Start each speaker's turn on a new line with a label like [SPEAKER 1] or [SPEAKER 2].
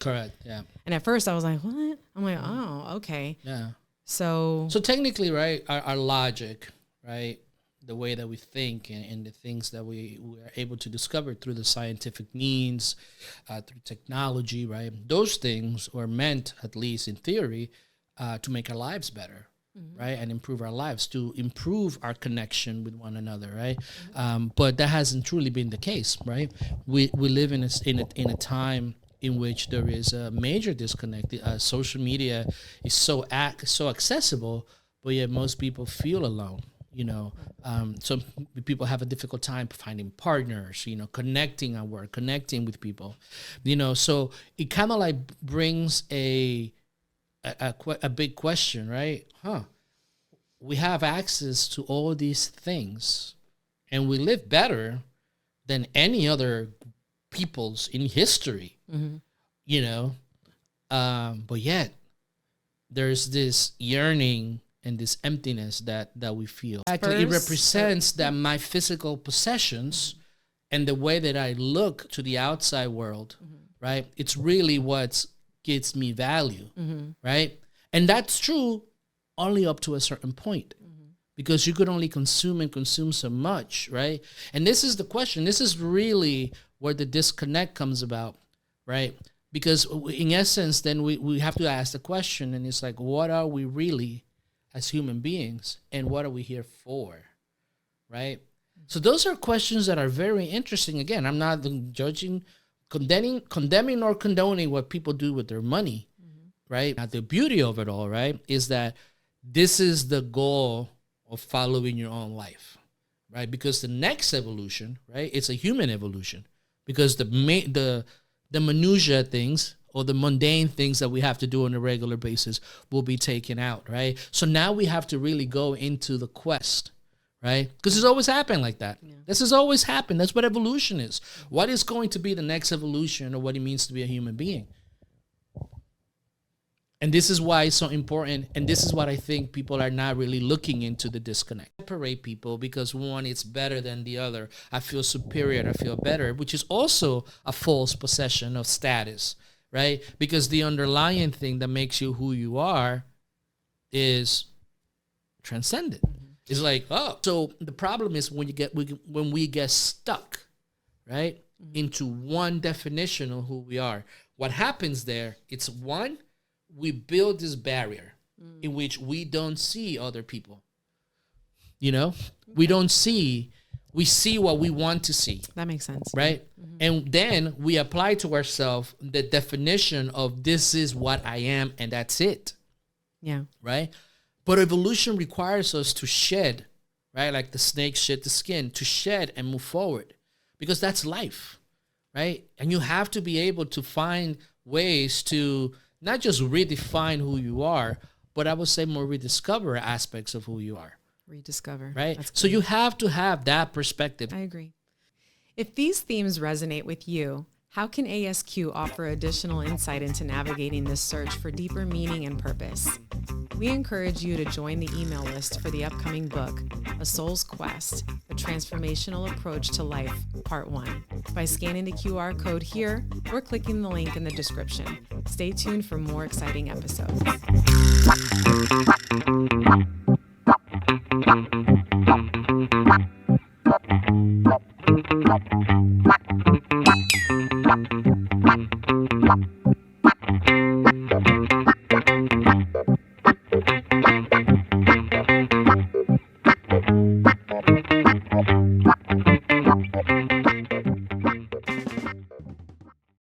[SPEAKER 1] Correct. Yeah.
[SPEAKER 2] And at first I was like, what? I'm like, oh, okay.
[SPEAKER 1] Yeah.
[SPEAKER 2] So
[SPEAKER 1] technically, right, our logic, right, the way that we think and the things that we are able to discover through the scientific means, through technology, right, those things were meant, at least in theory, to make our lives better, right, and improve our lives, to improve our connection with one another, right? But that hasn't truly been the case, right? We live in a time in which there is a major disconnect. Social media is so accessible, but yet most people feel alone. Some people have a difficult time finding partners. Connecting at work, connecting with people. So it kind of like brings a big question, right? We have access to all these things, and we live better than any other peoples in history. But yet there's this yearning and this emptiness that we feel. Actually, it represents that my physical possessions and the way that I look to the outside world, right? It's really what gives me value, right? And that's true only up to a certain point, because you could only consume so much, right? And this is the question. This is really where the disconnect comes about, right? Because in essence, then we have to ask the question, and it's like, what are we really as human beings, and what are we here for, right? So those are questions that are very interesting. Again, I'm not judging, condemning or condoning what people do with their money, right? Now, the beauty of it all, right, is that this is the goal of following your own life, right? Because the next evolution, right, it's a human evolution, because the minutia things or the mundane things that we have to do on a regular basis will be taken out, right? So now we have to really go into the quest, right? Because it's always happened like that. Yeah. This has always happened. That's what evolution is. What is going to be the next evolution, or what it means to be a human being? And this is why it's so important. And this is what I think people are not really looking into, the disconnect. Separate people because one is better than the other. I feel superior. I feel better, which is also a false possession of status, right? Because the underlying thing that makes you who you are is transcendent. It's like, so the problem is when we get stuck, right, into one definition of who we are. What happens there? It's one. We build this barrier in which we don't see other people. We don't see, we see what we want to see.
[SPEAKER 2] That makes sense.
[SPEAKER 1] Right? And then we apply to ourselves the definition of this is what I am, and that's it.
[SPEAKER 2] Yeah.
[SPEAKER 1] Right? But evolution requires us to shed, right? Like the snake shed the skin, to shed and move forward, because that's life, right? And you have to be able to find ways to not just redefine who you are, but I would say more rediscover aspects of who you are.
[SPEAKER 2] Rediscover.
[SPEAKER 1] Right? So you have to have that perspective.
[SPEAKER 2] I agree. If these themes resonate with you, how can ASQ offer additional insight into navigating this search for deeper meaning and purpose? We encourage you to join the email list for the upcoming book, A Soul's Quest, A Transformational Approach to Life, Part 1, by scanning the QR code here or clicking the link in the description. Stay tuned for more exciting episodes.